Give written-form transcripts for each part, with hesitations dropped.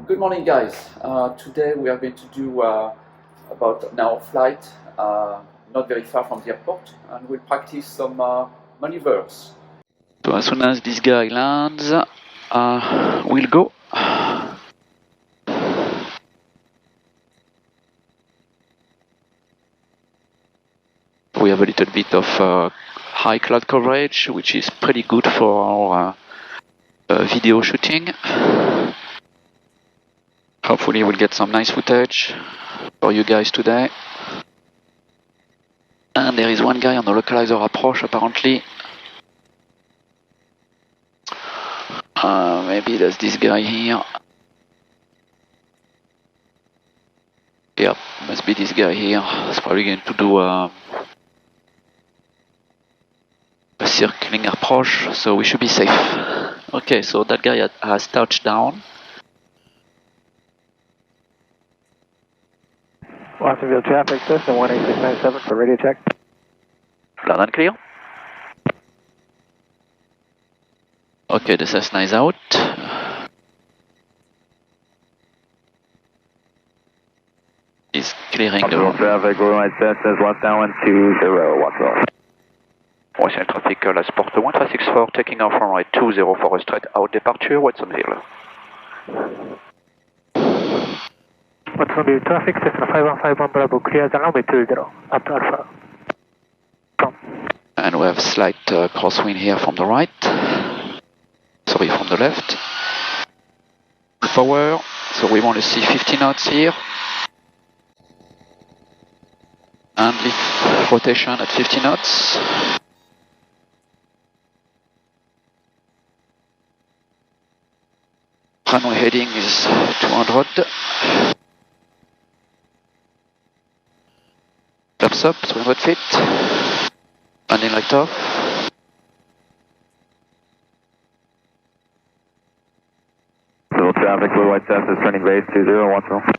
Good morning, guys. Today we are going to do about an hour flight, not very far from the airport, and we'll practice some maneuvers. So as soon as this guy lands, we'll go. We have a little bit of high cloud coverage, which is pretty good for our video shooting. Hopefully we'll get some nice footage for you guys today. And there is one guy on the localizer approach apparently. Maybe there's this guy here. Yep, must be this guy here. It's probably going to do a circling approach, so we should be safe. Okay, so that guy has touched down. Watsonville traffic system 18697 for radio check. Loud and clear. Okay, the Cessna is out. He's clearing the road. Traffic, Route says left down 120, Watsonville. Western traffic, last port 1364, taking off from right 20 for a straight out departure, Watsonville. Watsonville traffic system 5151 Bravo, clear the runway 20, up Alpha. And we have slight crosswind here from the right. Sorry, from the left. Power, so we want to see 50 knots here. And lift rotation at 50 knots. Runway heading is 200. Flaps up, 300 feet. Landing light off. Civil traffic, Blue White South is turning base 20, Watsonville.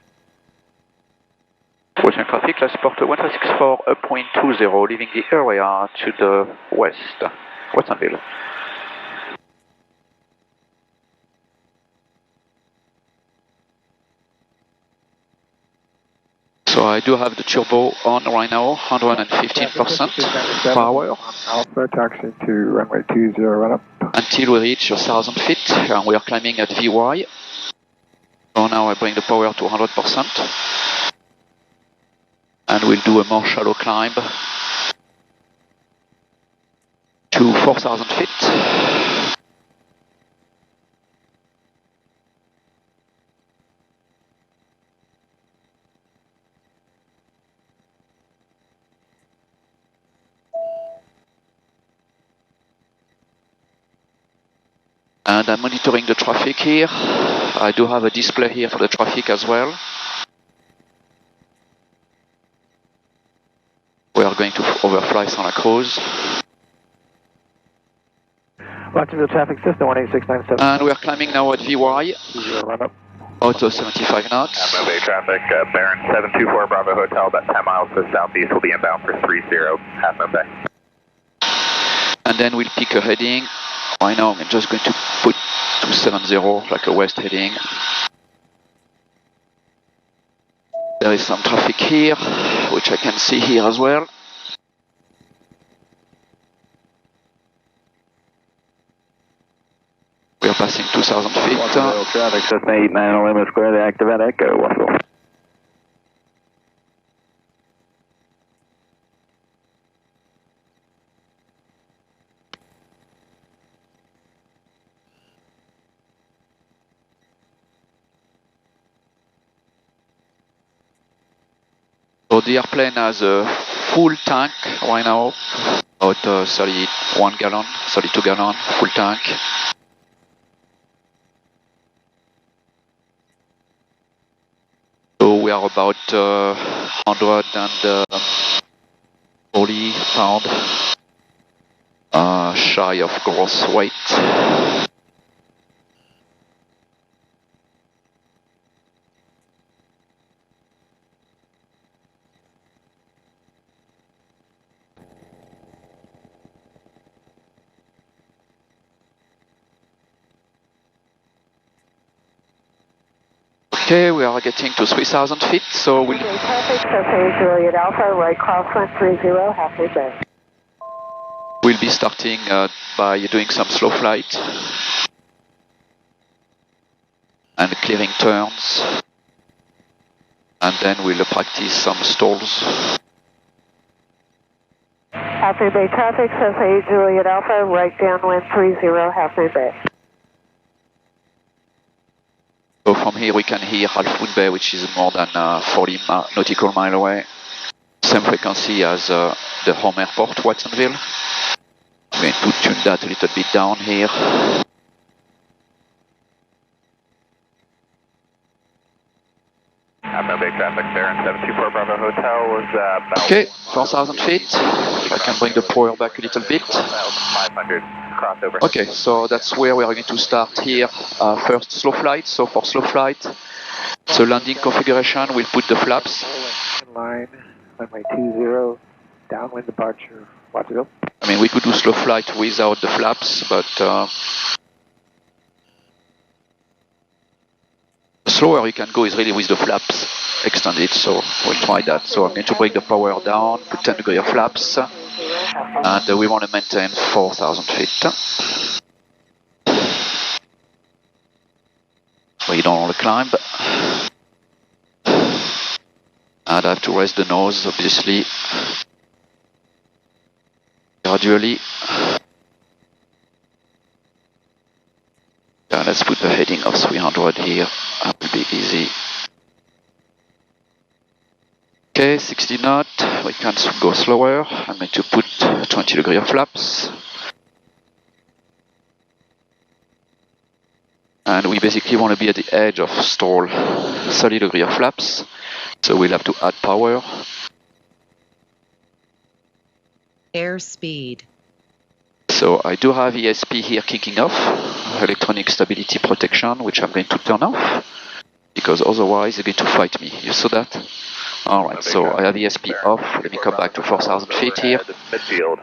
Western traffic, last port 1364, upwind 20, leaving the area to the west. Watsonville. So I do have the turbo on right now, 115% power. Alpha, taxi to runway 20, run up. Until we reach 1,000 feet, and we are climbing at VY. So now I bring the power to 100%. And we'll do a more shallow climb to 4,000 feet. And I'm monitoring the traffic here. I do have a display here for the traffic as well. We are going to overfly Santa Cruz. Watsonville traffic system 18697. And we are climbing now at VY. 20, run up. Auto 75 knots. Bay traffic, Baron 724 Bravo Hotel, about 10 miles to the southeast, will be inbound for 30, Half Moon Bay. And then we'll pick a heading. Right now I'm just going to put 270, like a west heading. There is some traffic here, which I can see here as well. We are passing 2,000 feet. Watsonville traffic system 89 Lima Square, the active at Echo, Watsonville. So the airplane has a full tank right now, about 31 gallon, 32 gallon, full tank. So we are about 140 pound shy of gross weight. Okay, we are getting to 3,000 feet, so we'll... Traffic, SA Juliet Alpha, right crosswind 30, halfway bay. We'll be starting by doing some slow flight and clearing turns, and then we'll practice some stalls. Halfway bay traffic, SA Juliet Alpha, right downwind 30, halfway bay. So from here we can hear Half Moon Bay, which is more than 40 nautical mile away. Same frequency as the home airport, Watsonville. I'm going to tune that a little bit down here. Bay traffic there in 724 Bravo Hotel was about... Okay, 4,000 feet. I can bring the power back a little bit. 1,500 crossover. Okay, so that's where we are going to start here. First slow flight. So for slow flight, the landing configuration, we'll put the flaps. Line, runway 20, downwind departure, watch it go. I mean, we could do slow flight without the flaps, but the slower you can go is really with the flaps extended, so we'll try that. So I'm going to bring the power down, put 10 degree of flaps, and we want to maintain 4,000 feet. We don't want to climb. And I have to raise the nose, obviously, gradually. Yeah, let's put the heading of 300 here, that will be easy. Okay, 60 knot, we can go slower. I'm going to put 20 degree of flaps. And we basically want to be at the edge of stall, 30 degree of flaps. So we'll have to add power. Airspeed. So I do have ESP here kicking off, electronic stability protection, which I'm going to turn off, because otherwise they're going to fight me. You saw that? Alright, so I have ESP off. Let me come back to 4,000 feet here. Midfield,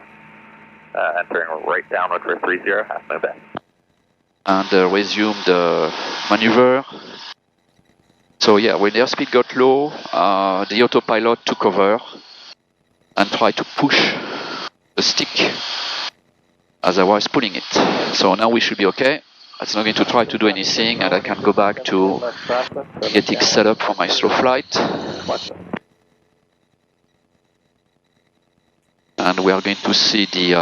entering right downward for 30, half moon bay. And resume the maneuver. So yeah, when the airspeed got low, the autopilot took over and tried to push the stick as I was pulling it. So now we should be okay. It's not going to try to do anything, and I can go back to getting set up for my slow flight. And we are going to see the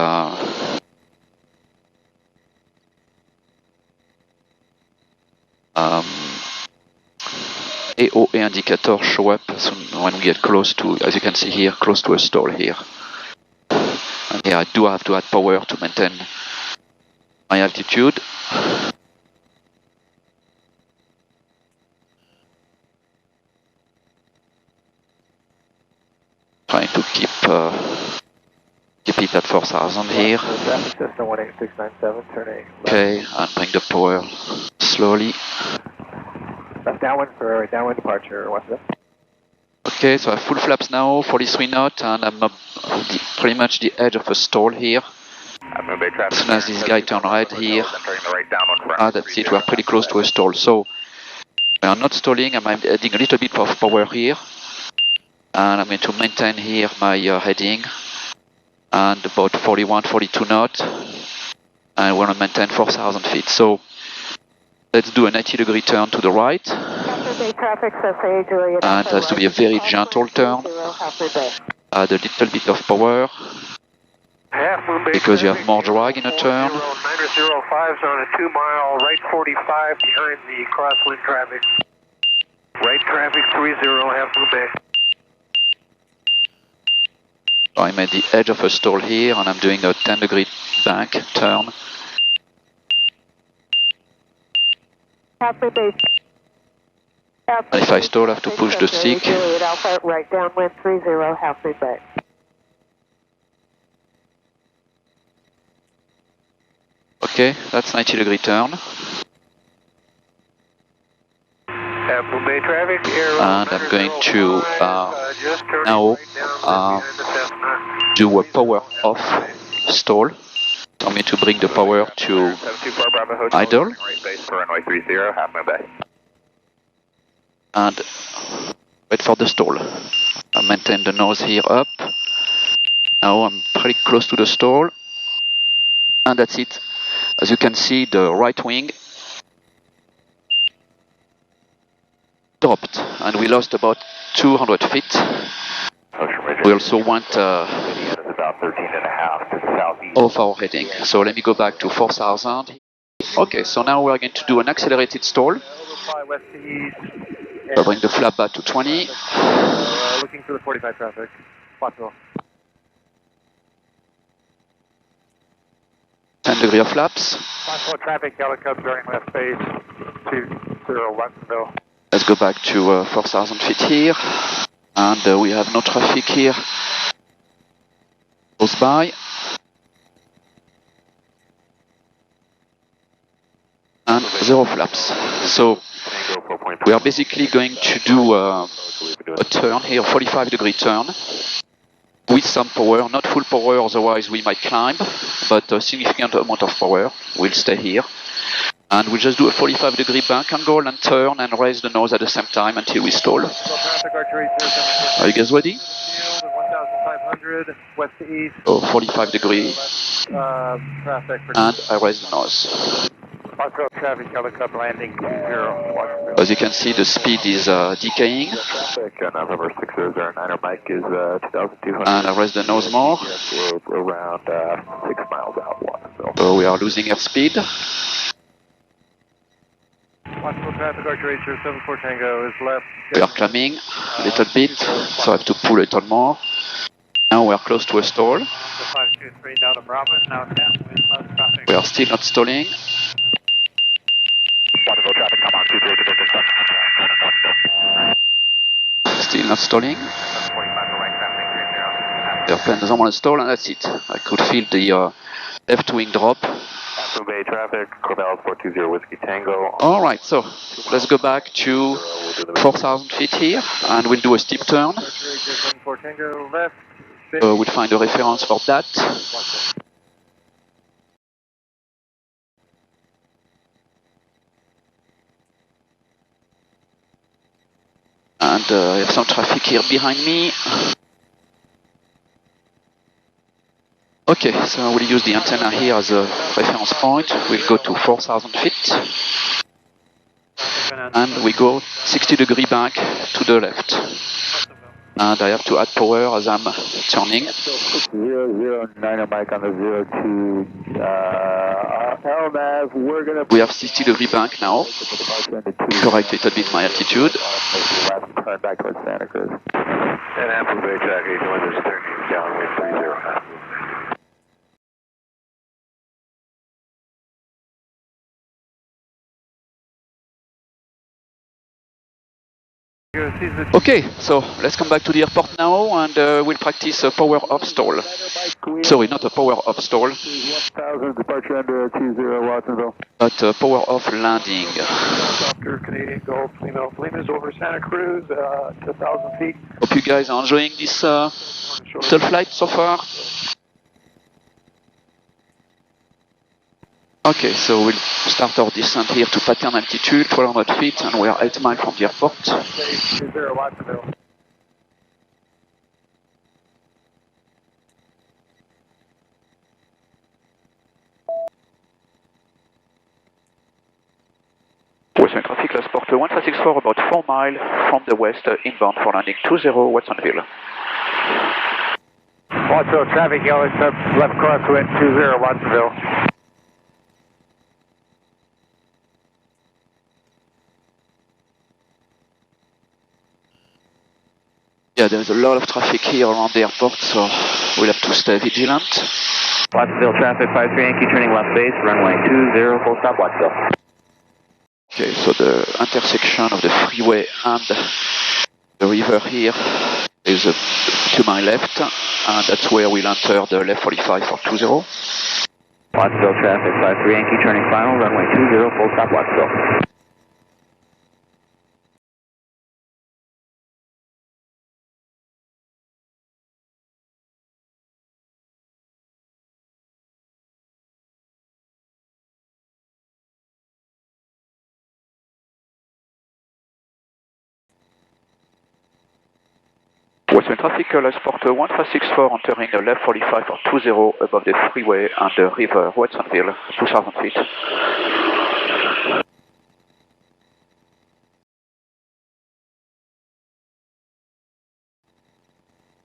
AOA indicator show up soon when we get close to, as you can see here, close to a stall here. And here I do have to add power to maintain my altitude. Trying to keep it at 4,000 here. Traffic system 18697, turn 8. Okay, and bring the power slowly. Left downwind for downwind departure, what's it? Okay, so I have full flaps now, 43 knot, and I'm up pretty much the edge of a stall here. As soon as this guy turns right here, that's it, we're pretty close to a stall. So we are not stalling, I'm adding a little bit of power here. And I'm going to maintain here my heading and about 41, 42 knot, and we're going to maintain 4,000 feet. So let's do a 90 degree turn to the right, and it has to be a very gentle turn. Add a little bit of power, because you have more drag in a turn. 905 is on a 2 mile, right 45 behind the crosswind traffic. Right traffic 30, half moon bay. I'm at the edge of a stall here, and I'm doing a 10 degree bank turn. And if I stall, I have to push the stick. Right downwind 30, half moon bay. Okay, that's 90 degree turn. And I'm going to now do a power off stall. So I'm going to bring the power to idle. and wait for the stall. I maintain the nose here up. Now I'm pretty close to the stall, and that's it. As you can see, the right wing dropped, and we lost about 200 feet. We also went off our heading. So let me go back to 4,000. Okay, so now we're going to do an accelerated stall. I'll bring the flap back to 20. Looking for the 45 traffic. Wattville. 10 degree of flaps. Wattville traffic, Yellow Cub bearing left base, 20 Watsonville. Let's go back to 4,000 feet here. And we have no traffic here. Close by. And 0 flaps. So we are basically going to do a turn here, 45 degree turn, with some power, not full power, otherwise we might climb, but a significant amount of power. We'll stay here. And we'll just do a 45 degree bank angle and turn and raise the nose at the same time until we stall. Are you guys ready? 1,500 west to east. So 45 degree, Traffic. and I raise the nose. Wattville traffic, Yellow Cub landing 20 Watsonville. As you can see, the speed is decaying. Traffic, November 609, Mike is 2,200. And I raise the nose more. We're around 6 miles out, Watsonville. So we are losing airspeed. Wattville traffic, Archer 874 Tango is left. We are climbing a little bit, so I have to pull a little more. Now we are close to a stall. 523 down to Bravo, now 10 with left traffic. We are still not stalling. Watsonville traffic, come on, 2 Still not stalling. The airplane doesn't want to stall, and that's it. I could feel the left wing drop. Watsonville Bay traffic, Corvallis 420 Whiskey Tango. Alright, so let's go back to 4,000 feet here, and we'll do a steep turn. Archer 874 Tango left. We'll find a reference for that. And I have some traffic here behind me. Okay, so I will use the antenna here as a reference point. We'll go to 4,000 feet. And we go 60 degree bank to the left. And I have to add power as I'm turning. 009 Mike on the 02 LNAV, we're going to... We have 60 degree bank now. Correct a little bit my altitude. Turn back towards Santa Cruz. And Apple Bay traffic, is turning downwind 30. Okay, so let's come back to the airport now, and we'll practice a power off stall. Sorry, not a power off stall, 1,000 departure under 20 Watsonville. but a power off landing. After Canadian Gulf, Lima's over Santa Cruz, 2,000 feet. Hope you guys are enjoying this shuttle flight so far. Okay, so we'll start our descent here to pattern altitude, 1,200 feet, and we are 8 miles from the airport. 20 Watsonville. Western traffic, last port 1564, about 4 miles from the west, inbound for landing 20 Watsonville. Wattville traffic, Yellow Cub left crosswind 20 Watsonville. Yeah, there's a lot of traffic here around the airport, so we'll have to stay vigilant. Watsonville traffic, 53 Yankee turning left base, runway 20, full stop Watsonville. Okay, so the intersection of the freeway and the river here is a few miles left, and that's where we'll enter the left 45 for 20. Watsonville traffic, 53 Yankee turning final, runway 20, full stop Watsonville. Western traffic, Sport 1564 entering left 45 or 20 above the freeway and the river Watsonville, 2000 feet.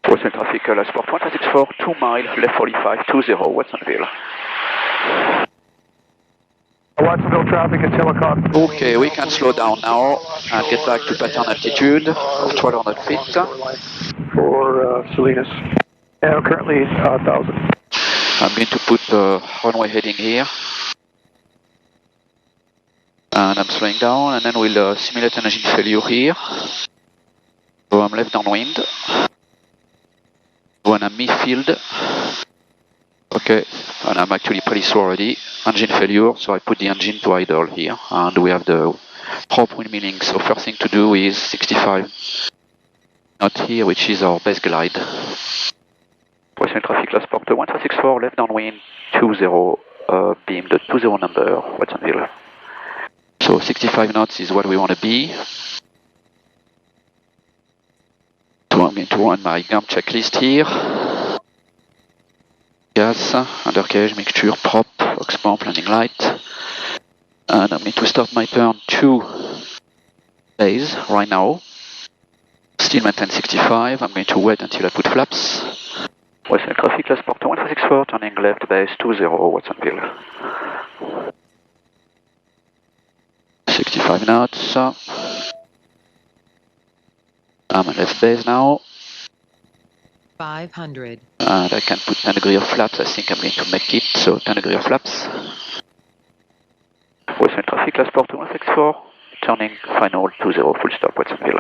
Western traffic, Sport 1564, 2 mile, left 45, 20 Watsonville. Watsonville traffic at Telecom. Okay, we can slow down now and get back to pattern altitude of 1200 feet. For Salinas. And currently 1,000. I'm going to put the runway heading here. And I'm slowing down, and then we'll simulate an engine failure here. So I'm left downwind. When I'm midfield. Okay, and I'm actually pretty slow already. Engine failure, so I put the engine to idle here. And we have the prop windmilling, so first thing to do is 65 knot here, which is our base glide. Western traffic, last port 1564, left downwind, 20, beam the 20 number, Watsonville. So 65 knots is what we want to be. So I'm going to run my GAM checklist here. Gas, under cage, mixture, prop, ox pump, landing light. And I'm going to start my turn to base right now. Still maintain 65, I'm going to wait until I put flaps. Western traffic, last port 1564, turning left base 20, Watsonville. 65 knots. I'm on left base now. 500. And I can put 10 degree of flaps, I think I'm going to make it, so 10 degree of flaps. Western traffic, last port 164, turning final 20, full stop, Watsonville.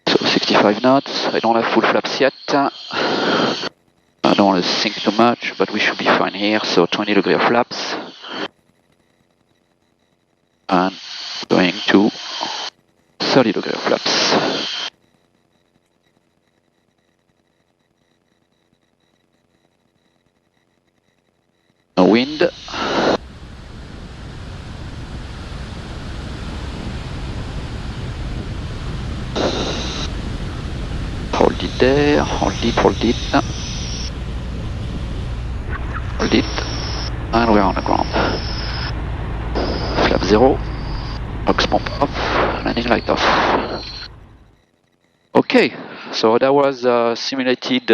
So 65 knots, I don't have full flaps yet. I don't want to sink too much, but we should be fine here, so 20 degree of flaps. And going to 30 degree of flaps. No wind. Hold it there, hold it, hold it. Hold it. And we're on the ground. Flap 0. Ox pump off, landing light off. Okay, so that was simulated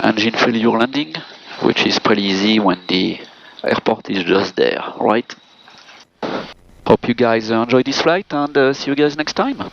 engine failure landing, which is pretty easy when the airport is just there, right? Hope you guys enjoyed this flight and see you guys next time.